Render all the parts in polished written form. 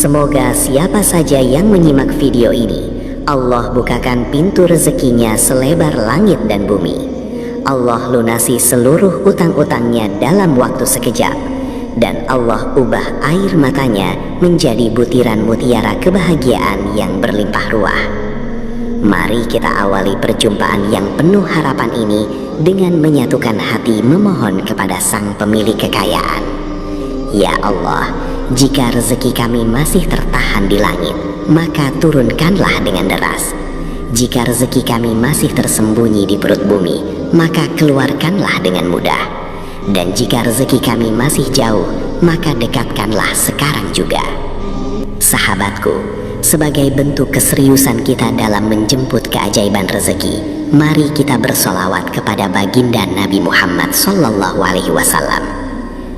Semoga siapa saja yang menyimak video ini, Allah bukakan pintu rezekinya selebar langit dan bumi. Allah lunasi seluruh utang-utangnya dalam waktu sekejap, dan Allah ubah air matanya menjadi butiran mutiara kebahagiaan yang berlimpah ruah. Mari kita awali perjumpaan yang penuh harapan ini dengan menyatukan hati memohon kepada Sang Pemilik Kekayaan. Ya Allah, jika rezeki kami masih tertahan di langit, maka turunkanlah dengan deras. Jika rezeki kami masih tersembunyi di perut bumi, maka keluarkanlah dengan mudah. Dan jika rezeki kami masih jauh, maka dekatkanlah sekarang juga. Sahabatku, sebagai bentuk keseriusan kita dalam menjemput keajaiban rezeki, mari kita bersolawat kepada baginda Nabi Muhammad SAW.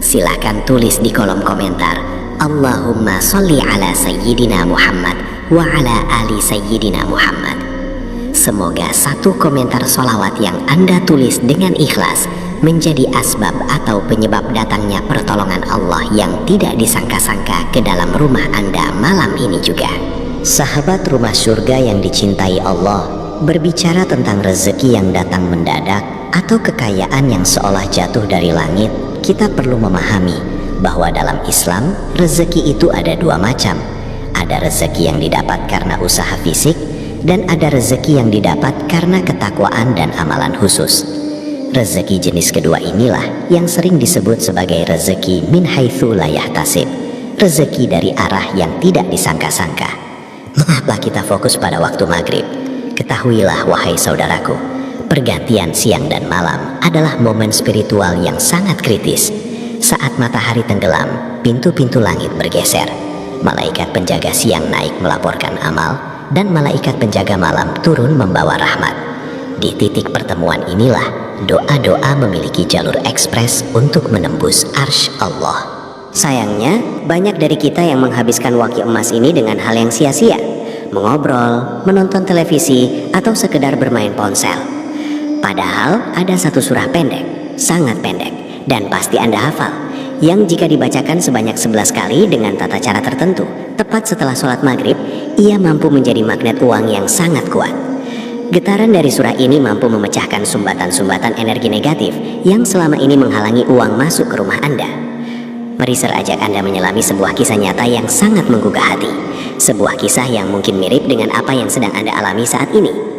Silakan tulis di kolom komentar, Allahumma sholli ala Sayyidina Muhammad wa ala ali Sayyidina Muhammad. Semoga satu komentar solawat yang Anda tulis dengan ikhlas menjadi asbab atau penyebab datangnya pertolongan Allah yang tidak disangka-sangka ke dalam rumah Anda malam ini juga. Sahabat rumah surga yang dicintai Allah, berbicara tentang rezeki yang datang mendadak atau kekayaan yang seolah jatuh dari langit, kita perlu memahami bahwa dalam Islam rezeki itu ada dua macam. Ada rezeki yang didapat karena usaha fisik, dan ada rezeki yang didapat karena ketakwaan dan amalan khusus. Rezeki jenis kedua inilah yang sering disebut sebagai rezeki min haitsu la yahtasib, rezeki dari arah yang tidak disangka-sangka. Mengapa kita fokus pada waktu maghrib? Ketahuilah wahai saudaraku, pergantian siang dan malam adalah momen spiritual yang sangat kritis. Saat matahari tenggelam, pintu-pintu langit bergeser. Malaikat penjaga siang naik melaporkan amal, dan malaikat penjaga malam turun membawa rahmat. Di titik pertemuan inilah doa-doa memiliki jalur ekspres untuk menembus arsy Allah. Sayangnya, banyak dari kita yang menghabiskan waktu emas ini dengan hal yang sia-sia, mengobrol, menonton televisi, atau sekedar bermain ponsel. Padahal ada satu surah pendek, sangat pendek, dan pasti Anda hafal, yang jika dibacakan sebanyak 11 kali dengan tata cara tertentu, tepat setelah sholat maghrib, ia mampu menjadi magnet uang yang sangat kuat. Getaran dari surah ini mampu memecahkan sumbatan-sumbatan energi negatif yang selama ini menghalangi uang masuk ke rumah Anda. Mari saya ajak Anda menyelami sebuah kisah nyata yang sangat menggugah hati. Sebuah kisah yang mungkin mirip dengan apa yang sedang Anda alami saat ini.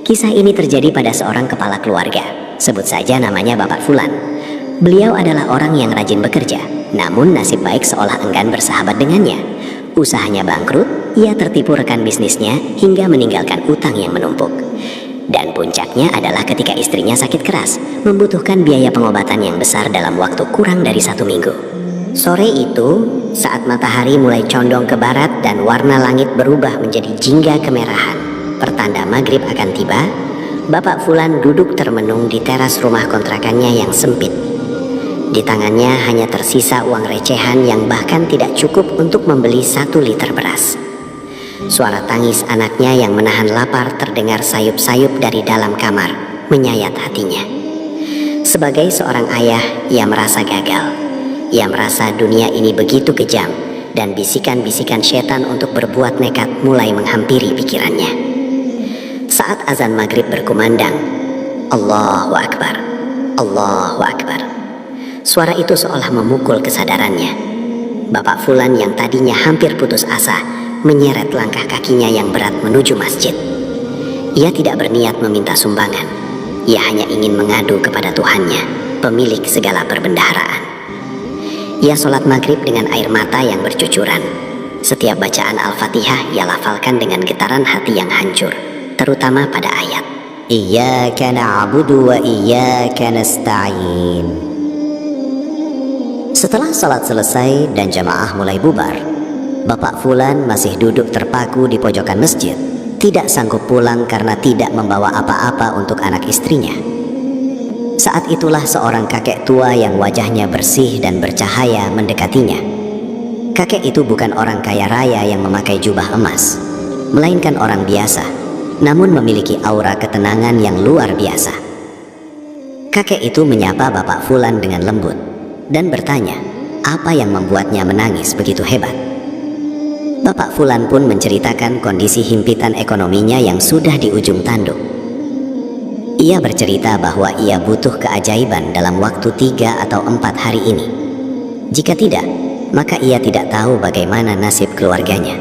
Kisah ini terjadi pada seorang kepala keluarga. Sebut saja namanya Bapak Fulan. Beliau adalah orang yang rajin bekerja, namun nasib baik seolah enggan bersahabat dengannya. Usahanya bangkrut, ia tertipu rekan bisnisnya hingga meninggalkan utang yang menumpuk. Dan puncaknya adalah ketika istrinya sakit keras, membutuhkan biaya pengobatan yang besar dalam waktu kurang dari 1 minggu. Sore itu, saat matahari mulai condong ke barat dan warna langit berubah menjadi jingga kemerahan, pertanda maghrib akan tiba, Bapak Fulan duduk termenung di teras rumah kontrakannya yang sempit. Di tangannya hanya tersisa uang recehan yang bahkan tidak cukup untuk membeli 1 liter beras. Suara tangis anaknya yang menahan lapar terdengar sayup-sayup dari dalam kamar, menyayat hatinya. Sebagai seorang ayah, ia merasa gagal. Ia merasa dunia ini begitu kejam, dan bisikan-bisikan setan untuk berbuat nekat mulai menghampiri pikirannya. Saat azan maghrib berkumandang, Allahu Akbar, Allahu Akbar. Suara itu seolah memukul kesadarannya. Bapak Fulan yang tadinya hampir putus asa, menyeret langkah kakinya yang berat menuju masjid. Ia tidak berniat meminta sumbangan. Ia hanya ingin mengadu kepada Tuhannya, pemilik segala perbendaharaan. Ia sholat maghrib dengan air mata yang bercucuran. Setiap bacaan Al-Fatihah ia lafalkan dengan getaran hati yang hancur, terutama pada ayat Iyyaka na'budu wa iyyaka nasta'in. Setelah salat selesai dan jamaah mulai bubar, Bapak Fulan masih duduk terpaku di pojokan masjid, tidak sanggup pulang karena tidak membawa apa-apa untuk anak istrinya. Saat itulah seorang kakek tua yang wajahnya bersih dan bercahaya mendekatinya. Kakek itu bukan orang kaya raya yang memakai jubah emas, melainkan orang biasa, namun memiliki aura ketenangan yang luar biasa. Kakek itu menyapa Bapak Fulan dengan lembut dan bertanya, apa yang membuatnya menangis begitu hebat. Bapak Fulan pun menceritakan kondisi himpitan ekonominya yang sudah di ujung tanduk. Ia bercerita bahwa ia butuh keajaiban dalam waktu 3 atau 4 hari ini. Jika tidak, maka ia tidak tahu bagaimana nasib keluarganya.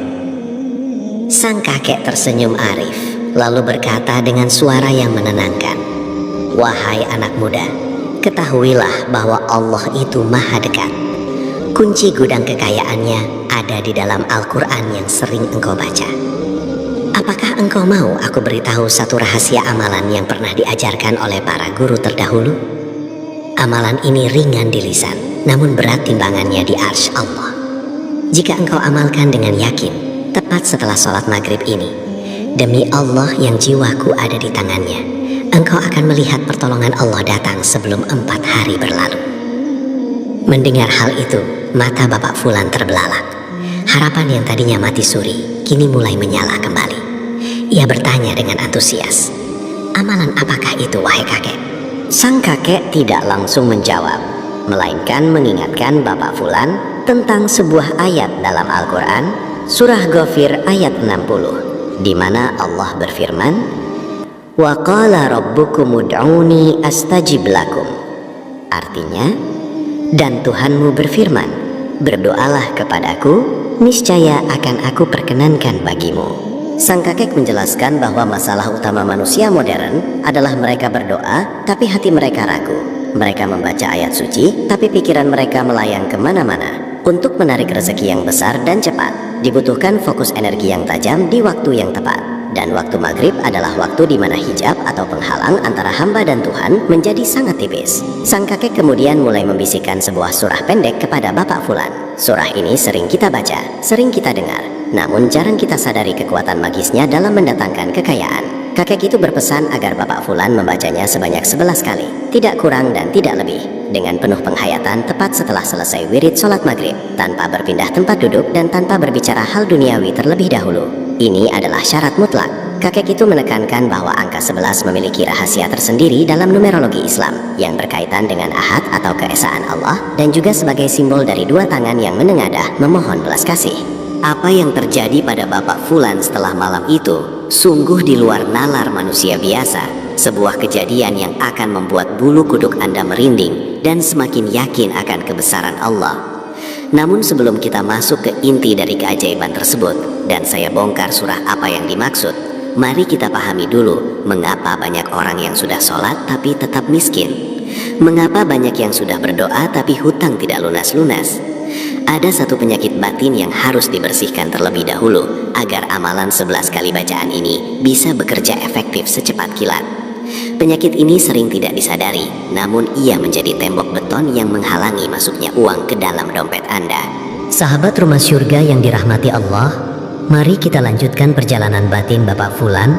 Sang kakek tersenyum arif, lalu berkata dengan suara yang menenangkan, "Wahai anak muda, ketahuilah bahwa Allah itu maha dekat. Kunci gudang kekayaannya ada di dalam Al-Quran yang sering engkau baca. Apakah engkau mau aku beritahu satu rahasia amalan yang pernah diajarkan oleh para guru terdahulu? Amalan ini ringan di lisan, namun berat timbangannya di arsy Allah. Jika engkau amalkan dengan yakin, tepat setelah sholat maghrib ini, demi Allah yang jiwaku ada di tangannya, engkau akan melihat pertolongan Allah datang sebelum 4 hari berlalu." Mendengar hal itu, mata Bapak Fulan terbelalak. Harapan yang tadinya mati suri, kini mulai menyala kembali. Ia bertanya dengan antusias, "Amalan apakah itu, wahai kakek?" Sang kakek tidak langsung menjawab, melainkan mengingatkan Bapak Fulan tentang sebuah ayat dalam Al-Quran, Surah Ghafir ayat 60, di mana Allah berfirman, "Wa qala rabbukum ud'uni astajib lakum." Artinya, dan Tuhanmu berfirman, "Berdoalah kepadaku, niscaya akan aku perkenankan bagimu." Sang kakek menjelaskan bahwa masalah utama manusia modern adalah mereka berdoa, tapi hati mereka ragu. Mereka membaca ayat suci, tapi pikiran mereka melayang kemana-mana. Untuk menarik rezeki yang besar dan cepat, dibutuhkan fokus energi yang tajam di waktu yang tepat. Dan waktu maghrib adalah waktu di mana hijab atau penghalang antara hamba dan Tuhan menjadi sangat tipis. Sang kakek kemudian mulai membisikkan sebuah surah pendek kepada Bapak Fulan. Surah ini sering kita baca, sering kita dengar, namun jarang kita sadari kekuatan magisnya dalam mendatangkan kekayaan. Kakek itu berpesan agar Bapak Fulan membacanya sebanyak 11 kali, tidak kurang dan tidak lebih, dengan penuh penghayatan tepat setelah selesai wirid sholat maghrib, tanpa berpindah tempat duduk dan tanpa berbicara hal duniawi terlebih dahulu. Ini adalah syarat mutlak. Kakek itu menekankan bahwa angka 11 memiliki rahasia tersendiri dalam numerologi Islam yang berkaitan dengan ahad atau keesaan Allah, dan juga sebagai simbol dari 2 tangan yang menengadah memohon belas kasih. Apa yang terjadi pada Bapak Fulan setelah malam itu sungguh di luar nalar manusia biasa. Sebuah kejadian yang akan membuat bulu kuduk Anda merinding dan semakin yakin akan kebesaran Allah. Namun sebelum kita masuk ke inti dari keajaiban tersebut dan saya bongkar surah apa yang dimaksud, mari kita pahami dulu mengapa banyak orang yang sudah sholat tapi tetap miskin. Mengapa banyak yang sudah berdoa tapi hutang tidak lunas-lunas. Ada satu penyakit batin yang harus dibersihkan terlebih dahulu agar amalan 11 kali bacaan ini bisa bekerja efektif secepat kilat. Penyakit ini sering tidak disadari, namun ia menjadi tembok beton yang menghalangi masuknya uang ke dalam dompet Anda. Sahabat rumah syurga yang dirahmati Allah, mari kita lanjutkan perjalanan batin Bapak Fulan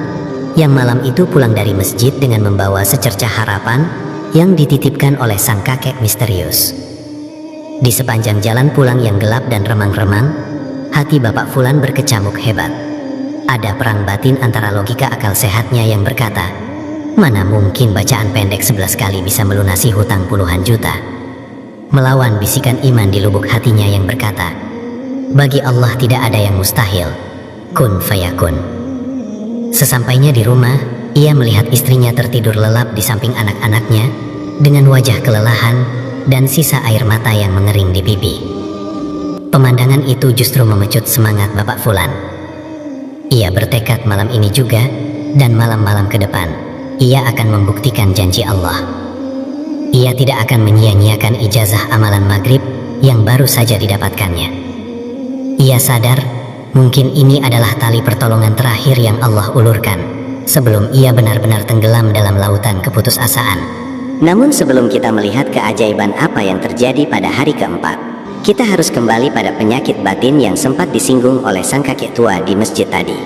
yang malam itu pulang dari masjid dengan membawa secercah harapan yang dititipkan oleh sang kakek misterius. Di sepanjang jalan pulang yang gelap dan remang-remang, hati Bapak Fulan berkecamuk hebat. Ada perang batin antara logika akal sehatnya yang berkata, mana mungkin bacaan pendek 11 kali bisa melunasi hutang puluhan juta, melawan bisikan iman di lubuk hatinya yang berkata, bagi Allah tidak ada yang mustahil, kun fayakun. Sesampainya di rumah, ia melihat istrinya tertidur lelap di samping anak-anaknya dengan wajah kelelahan dan sisa air mata yang mengering di pipi. Pemandangan itu justru memecut semangat Bapak Fulan. Ia bertekad malam ini juga dan malam-malam ke depan ia akan membuktikan janji Allah. Ia tidak akan menyia-nyiakan ijazah amalan maghrib yang baru saja didapatkannya. Ia sadar mungkin ini adalah tali pertolongan terakhir yang Allah ulurkan sebelum ia benar-benar tenggelam dalam lautan keputusasaan. Namun sebelum kita melihat keajaiban apa yang terjadi pada hari keempat, kita harus kembali pada penyakit batin yang sempat disinggung oleh sang kakek tua di masjid tadi.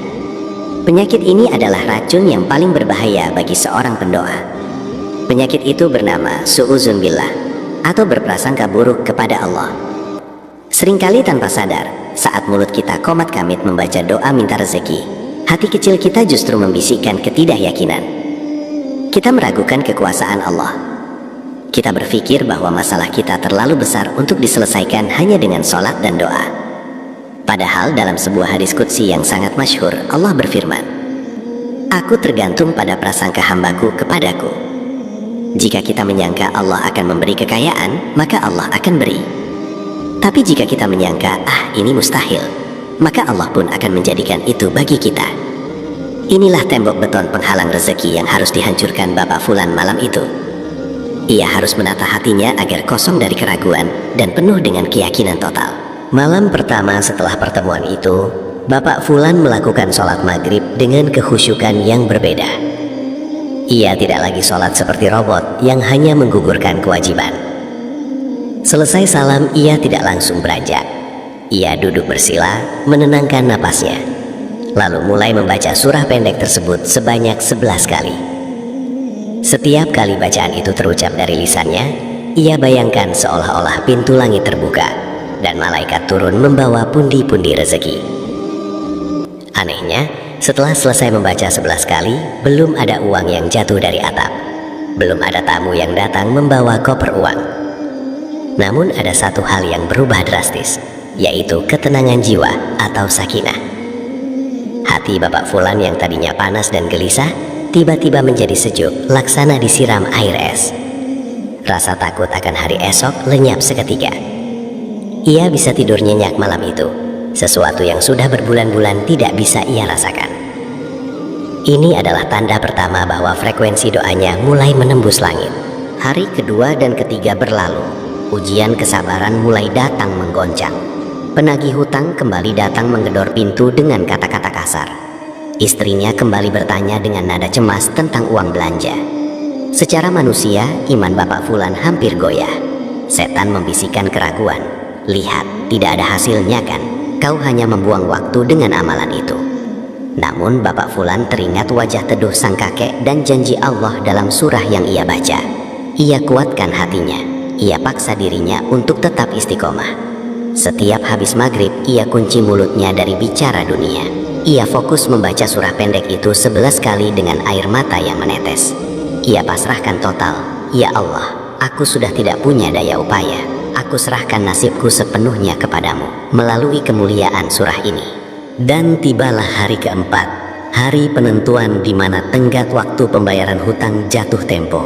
Penyakit ini adalah racun yang paling berbahaya bagi seorang pendoa. Penyakit itu bernama su'uzun billah atau berprasangka buruk kepada Allah. Seringkali tanpa sadar, saat mulut kita komat kamit membaca doa minta rezeki, hati kecil kita justru membisikkan ketidakyakinan. Kita meragukan kekuasaan Allah. Kita berpikir bahwa masalah kita terlalu besar untuk diselesaikan hanya dengan sholat dan doa. Padahal dalam sebuah hadis qudsi yang sangat masyhur, Allah berfirman, "Aku tergantung pada prasangka hambaku kepadaku." Jika kita menyangka Allah akan memberi kekayaan, maka Allah akan beri. Tapi jika kita menyangka, ini mustahil, maka Allah pun akan menjadikan itu bagi kita. Inilah tembok beton penghalang rezeki yang harus dihancurkan Bapak Fulan malam itu. Ia harus menata hatinya agar kosong dari keraguan dan penuh dengan keyakinan total. Malam pertama setelah pertemuan itu, Bapak Fulan melakukan sholat maghrib dengan kekhusyukan yang berbeda. Ia tidak lagi sholat seperti robot yang hanya menggugurkan kewajiban. Selesai salam, ia tidak langsung beranjak. Ia duduk bersila, menenangkan napasnya, lalu mulai membaca surah pendek tersebut sebanyak 11 kali. Setiap kali bacaan itu terucap dari lisannya, ia bayangkan seolah-olah pintu langit terbuka dan malaikat turun membawa pundi-pundi rezeki. Anehnya, setelah selesai membaca 11 kali, belum ada uang yang jatuh dari atap. Belum ada tamu yang datang membawa koper uang. Namun ada satu hal yang berubah drastis, yaitu ketenangan jiwa atau sakinah. Hati Bapak Fulan yang tadinya panas dan gelisah, tiba-tiba menjadi sejuk, laksana disiram air es. Rasa takut akan hari esok lenyap seketika. Ia bisa tidur nyenyak malam itu, sesuatu yang sudah berbulan-bulan tidak bisa ia rasakan. Ini adalah tanda pertama bahwa frekuensi doanya mulai menembus langit. Hari kedua dan ketiga berlalu, ujian kesabaran mulai datang menggoncang. Penagih hutang kembali datang menggedor pintu dengan kata-kata kasar. Istrinya kembali bertanya dengan nada cemas tentang uang belanja. Secara manusia, iman Bapak Fulan hampir goyah. Setan membisikkan keraguan. "Lihat, tidak ada hasilnya kan? Kau hanya membuang waktu dengan amalan itu." Namun Bapak Fulan teringat wajah teduh sang kakek dan janji Allah dalam surah yang ia baca. Ia kuatkan hatinya. Ia paksa dirinya untuk tetap istiqomah. Setiap habis maghrib, ia kunci mulutnya dari bicara dunia. Ia fokus membaca surah pendek itu 11 kali dengan air mata yang menetes. Ia pasrahkan total. "Ya Allah, aku sudah tidak punya daya upaya. Aku serahkan nasibku sepenuhnya kepadamu melalui kemuliaan surah ini." Dan tibalah hari keempat, hari penentuan di mana tenggat waktu pembayaran hutang jatuh tempo.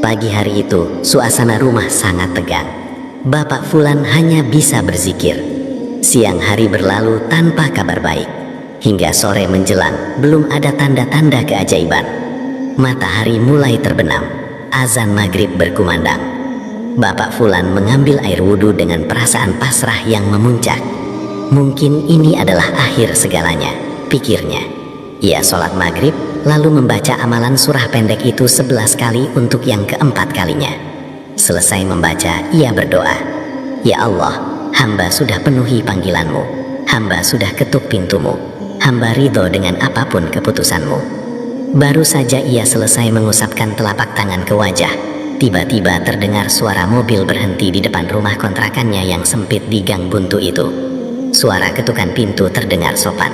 Pagi hari itu, suasana rumah sangat tegang. Bapak Fulan hanya bisa berzikir. Siang hari berlalu tanpa kabar baik. Hingga sore menjelang, belum ada tanda-tanda keajaiban. Matahari mulai terbenam. Azan maghrib berkumandang. Bapak Fulan mengambil air wudhu dengan perasaan pasrah yang memuncak. Mungkin ini adalah akhir segalanya, pikirnya. Ia sholat maghrib, lalu membaca amalan surah pendek itu 11 kali untuk yang keempat kalinya. Selesai membaca, ia berdoa, "Ya Allah, hamba sudah penuhi panggilanmu. Hamba sudah ketuk pintumu. Hamba ridho dengan apapun keputusanmu." Baru saja ia selesai mengusapkan telapak tangan ke wajah, tiba-tiba terdengar suara mobil berhenti di depan rumah kontrakannya yang sempit di gang buntu itu. Suara ketukan pintu terdengar sopan.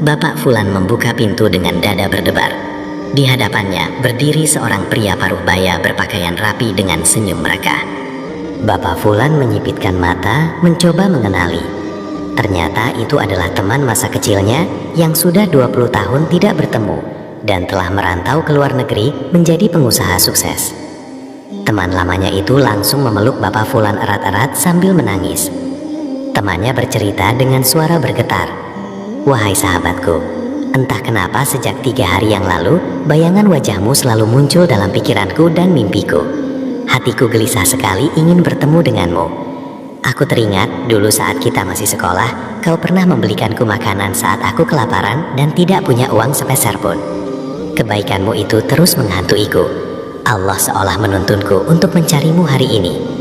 Bapak Fulan membuka pintu dengan dada berdebar. Di hadapannya berdiri seorang pria paruh baya berpakaian rapi dengan senyum merekah. Bapak Fulan menyipitkan mata, mencoba mengenali. Ternyata itu adalah teman masa kecilnya yang sudah 20 tahun tidak bertemu dan telah merantau ke luar negeri menjadi pengusaha sukses. Teman lamanya itu langsung memeluk Bapak Fulan erat-erat sambil menangis. Temannya bercerita dengan suara bergetar, "Wahai sahabatku, entah kenapa sejak 3 hari yang lalu, bayangan wajahmu selalu muncul dalam pikiranku dan mimpiku. Hatiku gelisah sekali ingin bertemu denganmu. Aku teringat dulu saat kita masih sekolah, kau pernah membelikanku makanan saat aku kelaparan dan tidak punya uang sepeser pun. Kebaikanmu itu terus menghantuiku. Allah seolah menuntunku untuk mencarimu hari ini."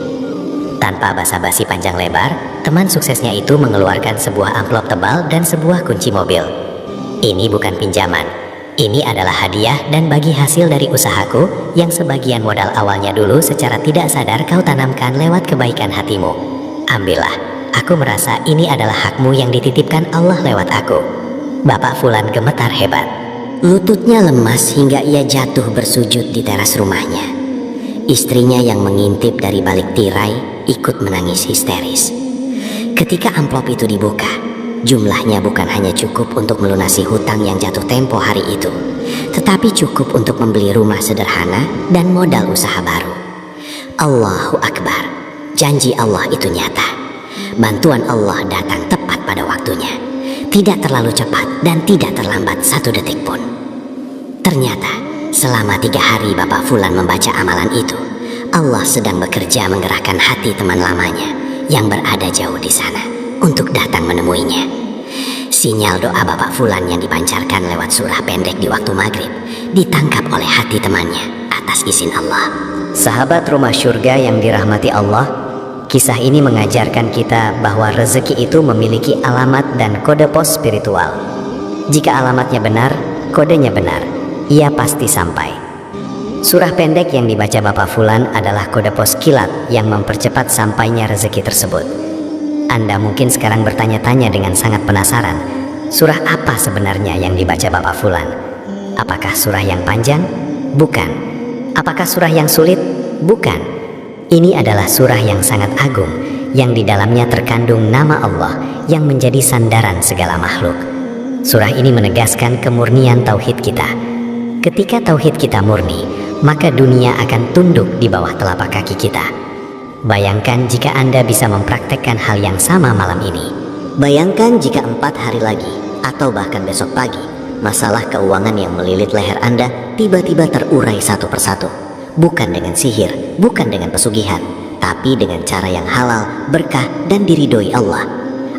Tanpa basa-basi panjang lebar, teman suksesnya itu mengeluarkan sebuah amplop tebal dan sebuah kunci mobil. "Ini bukan pinjaman. Ini adalah hadiah dan bagi hasil dari usahaku yang sebagian modal awalnya dulu secara tidak sadar kau tanamkan lewat kebaikan hatimu. Ambillah, aku merasa ini adalah hakmu yang dititipkan Allah lewat aku." Bapak Fulan gemetar hebat. Lututnya lemas hingga ia jatuh bersujud di teras rumahnya. Istrinya yang mengintip dari balik tirai ikut menangis histeris. Ketika amplop itu dibuka, Jumlahnya bukan hanya cukup untuk melunasi hutang yang jatuh tempo hari itu, tetapi cukup untuk membeli rumah sederhana dan modal usaha baru. Allahu Akbar, janji Allah itu nyata. Bantuan Allah datang tepat pada waktunya, tidak terlalu cepat dan tidak terlambat satu detik pun. Ternyata selama 3 hari Bapak Fulan membaca amalan itu, Allah sedang bekerja menggerakkan hati teman lamanya yang berada jauh di sana untuk datang menemuinya. Sinyal doa Bapak Fulan yang dipancarkan lewat surah pendek di waktu maghrib ditangkap oleh hati temannya atas izin Allah. Sahabat rumah surga yang dirahmati Allah, kisah ini mengajarkan kita bahwa rezeki itu memiliki alamat dan kode pos spiritual. Jika alamatnya benar, kodenya benar, ia pasti sampai. Surah pendek yang dibaca Bapak Fulan adalah kode pos kilat yang mempercepat sampainya rezeki tersebut. Anda mungkin sekarang bertanya-tanya dengan sangat penasaran, surah apa sebenarnya yang dibaca Bapak Fulan? Apakah surah yang panjang? Bukan. Apakah surah yang sulit? Bukan. Ini adalah surah yang sangat agung, yang di dalamnya terkandung nama Allah yang menjadi sandaran segala makhluk. Surah ini menegaskan kemurnian tauhid kita. Ketika tauhid kita murni, maka dunia akan tunduk di bawah telapak kaki kita. Bayangkan jika Anda bisa mempraktekkan hal yang sama malam ini. Bayangkan jika 4 hari lagi, atau bahkan besok pagi, masalah keuangan yang melilit leher Anda tiba-tiba terurai satu persatu. Bukan dengan sihir, bukan dengan pesugihan, tapi dengan cara yang halal, berkah, dan diridhoi Allah.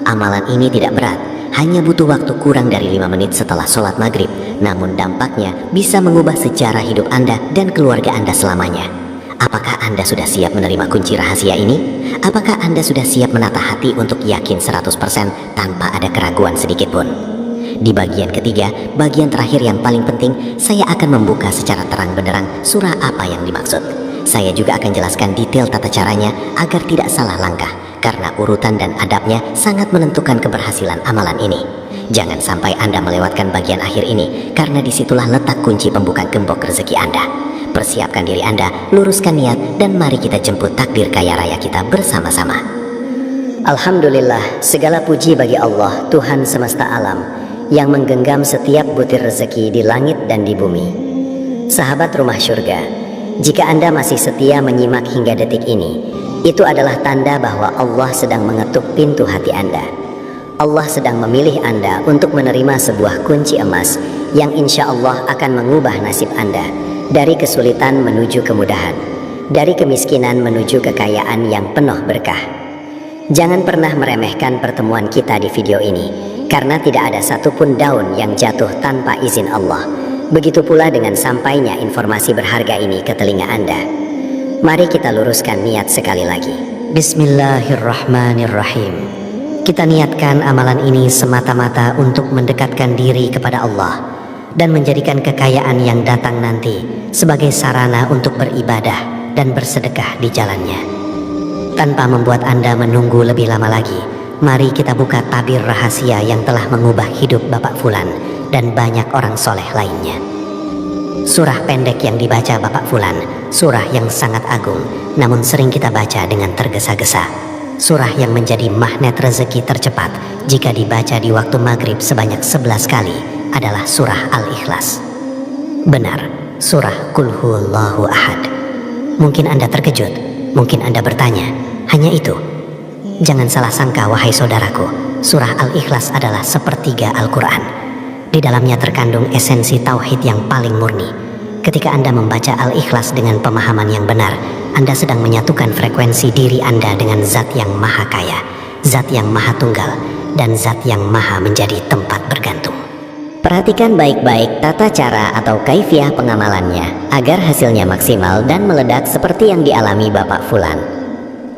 Amalan ini tidak berat, hanya butuh waktu kurang dari 5 menit setelah sholat maghrib, namun dampaknya bisa mengubah sejarah hidup Anda dan keluarga Anda selamanya. Apakah Anda sudah siap menerima kunci rahasia ini? Apakah Anda sudah siap menata hati untuk yakin 100% tanpa ada keraguan sedikit pun? Di bagian ketiga, bagian terakhir yang paling penting, saya akan membuka secara terang benderang surah apa yang dimaksud. Saya juga akan jelaskan detail tata caranya agar tidak salah langkah, karena urutan dan adabnya sangat menentukan keberhasilan amalan ini. Jangan sampai Anda melewatkan bagian akhir ini, karena disitulah letak kunci pembuka gembok rezeki Anda. Persiapkan diri Anda, luruskan niat, dan mari kita jemput takdir kaya raya kita bersama-sama. Alhamdulillah, segala puji bagi Allah, Tuhan semesta alam, yang menggenggam setiap butir rezeki di langit dan di bumi. Sahabat rumah surga, jika Anda masih setia menyimak hingga detik ini, itu adalah tanda bahwa Allah sedang mengetuk pintu hati Anda. Allah sedang memilih Anda untuk menerima sebuah kunci emas yang insya Allah akan mengubah nasib Anda dari kesulitan menuju kemudahan, dari kemiskinan menuju kekayaan yang penuh berkah. Jangan pernah meremehkan pertemuan kita di video ini, karena tidak ada satupun daun yang jatuh tanpa izin Allah. Begitu pula dengan sampainya informasi berharga ini ke telinga Anda. Mari kita luruskan niat sekali lagi. Bismillahirrahmanirrahim. Kita niatkan amalan ini semata-mata untuk mendekatkan diri kepada Allah dan menjadikan kekayaan yang datang nanti sebagai sarana untuk beribadah dan bersedekah di jalannya. Tanpa membuat Anda menunggu lebih lama lagi, mari kita buka tabir rahasia yang telah mengubah hidup Bapak Fulan dan banyak orang soleh lainnya. Surah pendek yang dibaca Bapak Fulan, surah yang sangat agung, namun sering kita baca dengan tergesa-gesa. Surah yang menjadi magnet rezeki tercepat jika dibaca di waktu maghrib sebanyak 11 kali adalah surah Al-Ikhlas. Benar, surah Qul Huwallahu Ahad. Mungkin Anda terkejut, mungkin Anda bertanya, hanya itu? Jangan salah sangka wahai saudaraku, surah Al-Ikhlas adalah sepertiga Al-Quran. Di dalamnya terkandung esensi tauhid yang paling murni. Ketika Anda membaca Al-Ikhlas dengan pemahaman yang benar, Anda sedang menyatukan frekuensi diri Anda dengan Zat yang Maha Kaya, Zat yang Maha Tunggal, dan Zat yang Maha menjadi tempat bergantung. Perhatikan baik-baik tata cara atau kaifiah pengamalannya agar hasilnya maksimal dan meledak seperti yang dialami Bapak Fulan.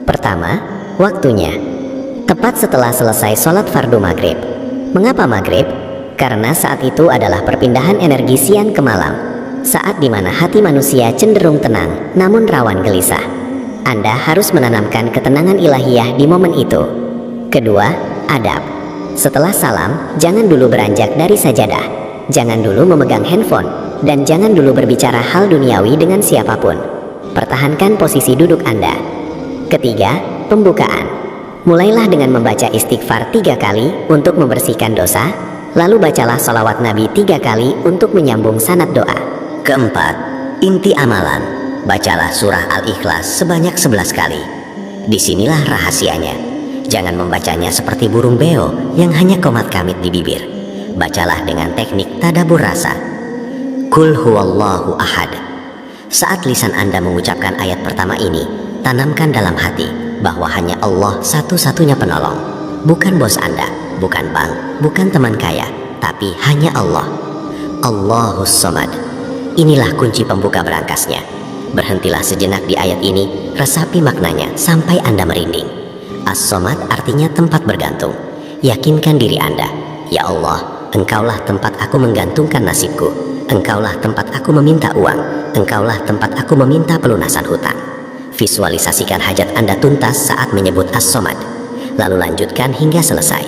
Pertama, waktunya. Tepat setelah selesai sholat fardu maghrib. Mengapa maghrib? Karena saat itu adalah perpindahan energi siang ke malam, saat dimana hati manusia cenderung tenang namun rawan gelisah. Anda harus menanamkan ketenangan ilahiyah di momen itu. Kedua, adab. Setelah salam, jangan dulu beranjak dari sajadah, jangan dulu memegang handphone, dan jangan dulu berbicara hal duniawi dengan siapapun. Pertahankan posisi duduk Anda. Ketiga, pembukaan. Mulailah dengan membaca istighfar 3 kali untuk membersihkan dosa, lalu bacalah sholawat Nabi 3 kali untuk menyambung sanad doa. Keempat, inti amalan, bacalah surah Al-Ikhlas sebanyak 11 kali. Disinilah rahasianya. Jangan membacanya seperti burung beo yang hanya komat kamit di bibir. Bacalah dengan teknik tadabbur rasa. Qul huwallahu ahad. Saat lisan Anda mengucapkan ayat pertama ini, tanamkan dalam hati bahwa hanya Allah satu-satunya penolong. Bukan bos Anda, bukan bank, bukan teman kaya, tapi hanya Allah. Allahus Somad. Inilah kunci pembuka berangkasnya. Berhentilah sejenak di ayat ini, resapi maknanya sampai Anda merinding. As-Somad artinya tempat bergantung. Yakinkan diri Anda, ya Allah, Engkaulah tempat aku menggantungkan nasibku. Engkaulah tempat aku meminta uang. Engkaulah tempat aku meminta pelunasan hutang. Visualisasikan hajat Anda tuntas saat menyebut As-Somad. Lalu lanjutkan hingga selesai.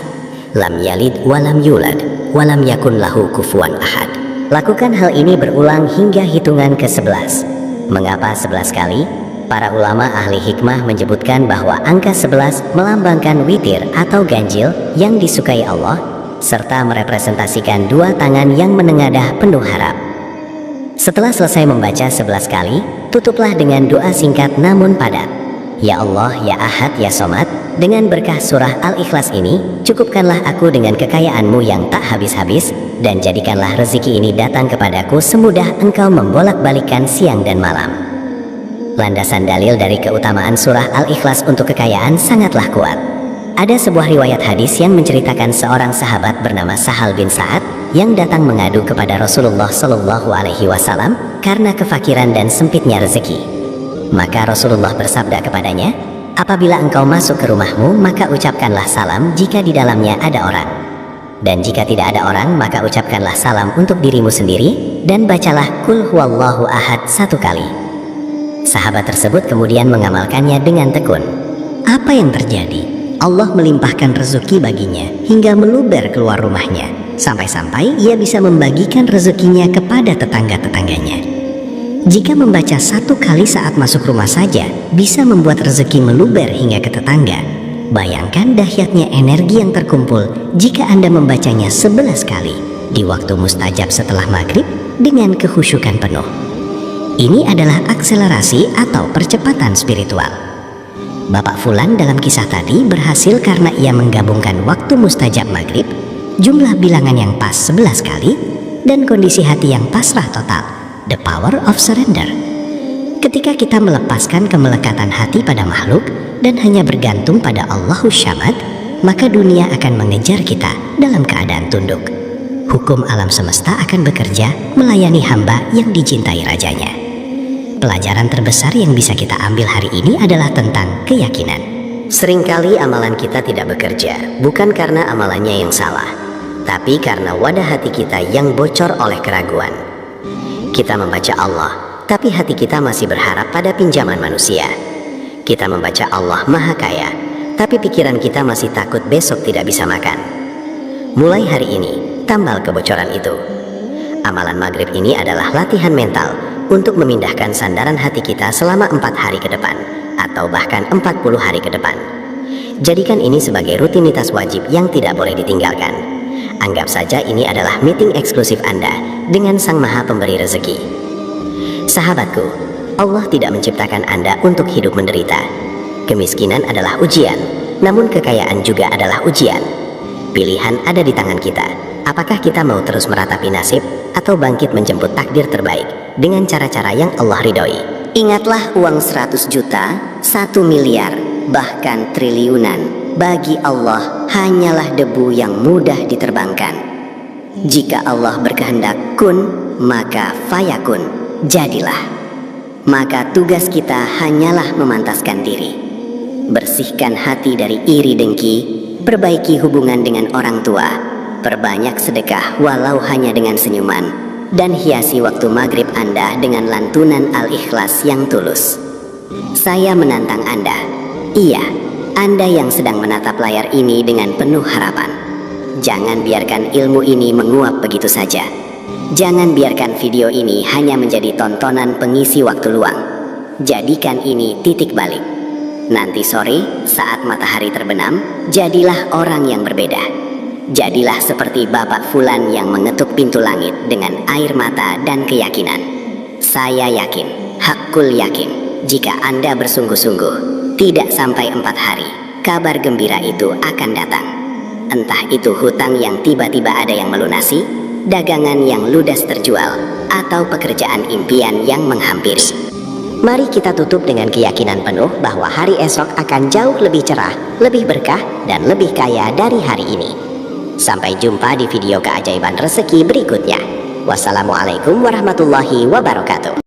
Lam yalid walam yulad walam yakun lahu kufuwan ahad. Lakukan hal ini berulang hingga hitungan ke-11. Mengapa 11 kali? Para ulama ahli hikmah menyebutkan bahwa angka 11 melambangkan witir atau ganjil yang disukai Allah, serta merepresentasikan 2 tangan yang menengadah penuh harap. Setelah selesai membaca 11 kali, tutuplah dengan doa singkat namun padat. Ya Allah, ya Ahad, ya Somad, dengan berkah surah Al-Ikhlas ini, cukupkanlah aku dengan kekayaan-Mu yang tak habis-habis, dan jadikanlah rezeki ini datang kepadaku semudah Engkau membolak-balikan siang dan malam. Landasan dalil dari keutamaan surah Al-Ikhlas untuk kekayaan sangatlah kuat. Ada sebuah riwayat hadis yang menceritakan seorang sahabat bernama Sahal bin Sa'ad yang datang mengadu kepada Rasulullah Shallallahu Alaihi Wasallam karena kefakiran dan sempitnya rezeki. Maka Rasulullah bersabda kepadanya, apabila engkau masuk ke rumahmu, maka ucapkanlah salam jika di dalamnya ada orang. Dan jika tidak ada orang, maka ucapkanlah salam untuk dirimu sendiri dan bacalah Qul huwallahu ahad 1 kali. Sahabat tersebut kemudian mengamalkannya dengan tekun. Apa yang terjadi? Allah melimpahkan rezeki baginya hingga meluber keluar rumahnya, sampai-sampai ia bisa membagikan rezekinya kepada tetangga-tetangganya. Jika membaca 1 kali saat masuk rumah saja bisa membuat rezeki meluber hingga ke tetangga, bayangkan dahsyatnya energi yang terkumpul jika Anda membacanya 11 kali di waktu mustajab setelah maghrib dengan kehusyukan penuh. Ini adalah akselerasi atau percepatan spiritual. Bapak Fulan dalam kisah tadi berhasil karena ia menggabungkan waktu mustajab maghrib, jumlah bilangan yang pas 11 kali, dan kondisi hati yang pasrah total, the power of surrender. Ketika kita melepaskan kemelekatan hati pada makhluk dan hanya bergantung pada Allahus Samad, maka dunia akan mengejar kita dalam keadaan tunduk. Hukum alam semesta akan bekerja melayani hamba yang dicintai rajanya. Pelajaran terbesar yang bisa kita ambil hari ini adalah tentang keyakinan. Seringkali amalan kita tidak bekerja, bukan karena amalannya yang salah, tapi karena wadah hati kita yang bocor oleh keraguan. Kita membaca Allah, tapi hati kita masih berharap pada pinjaman manusia. Kita membaca Allah Maha Kaya, tapi pikiran kita masih takut besok tidak bisa makan. Mulai hari ini, tambal kebocoran itu. Amalan maghrib ini adalah latihan mental untuk memindahkan sandaran hati kita selama 4 hari ke depan, atau bahkan 40 hari ke depan. Jadikan ini sebagai rutinitas wajib yang tidak boleh ditinggalkan. Anggap saja ini adalah meeting eksklusif Anda dengan Sang Maha Pemberi Rezeki. Sahabatku, Allah tidak menciptakan Anda untuk hidup menderita. Kemiskinan adalah ujian, namun kekayaan juga adalah ujian. Pilihan ada di tangan kita. Apakah kita mau terus meratapi nasib atau bangkit menjemput takdir terbaik dengan cara-cara yang Allah ridhoi? Ingatlah, uang 100 juta, 1 miliar, bahkan triliunan bagi Allah hanyalah debu yang mudah diterbangkan. Jika Allah berkehendak kun, maka fayakun, jadilah. Maka tugas kita hanyalah memantaskan diri. Bersihkan hati dari iri dengki, perbaiki hubungan dengan orang tua, perbanyak sedekah walau hanya dengan senyuman, dan hiasi waktu maghrib Anda dengan lantunan Al-Ikhlas yang tulus. Saya menantang Anda, iya, Anda yang sedang menatap layar ini dengan penuh harapan. Jangan biarkan ilmu ini menguap begitu saja. Jangan biarkan video ini hanya menjadi tontonan pengisi waktu luang. Jadikan ini titik balik. Nanti sore, saat matahari terbenam, jadilah orang yang berbeda. Jadilah seperti Bapak Fulan yang mengetuk pintu langit dengan air mata dan keyakinan. Saya yakin, hakul yakin, jika Anda bersungguh-sungguh, tidak sampai 4 hari, kabar gembira itu akan datang. Entah itu hutang yang tiba-tiba ada yang melunasi, dagangan yang ludas terjual, atau pekerjaan impian yang menghampiri. Mari kita tutup dengan keyakinan penuh bahwa hari esok akan jauh lebih cerah, lebih berkah, dan lebih kaya dari hari ini. Sampai jumpa di video keajaiban rezeki berikutnya. Wassalamualaikum warahmatullahi wabarakatuh.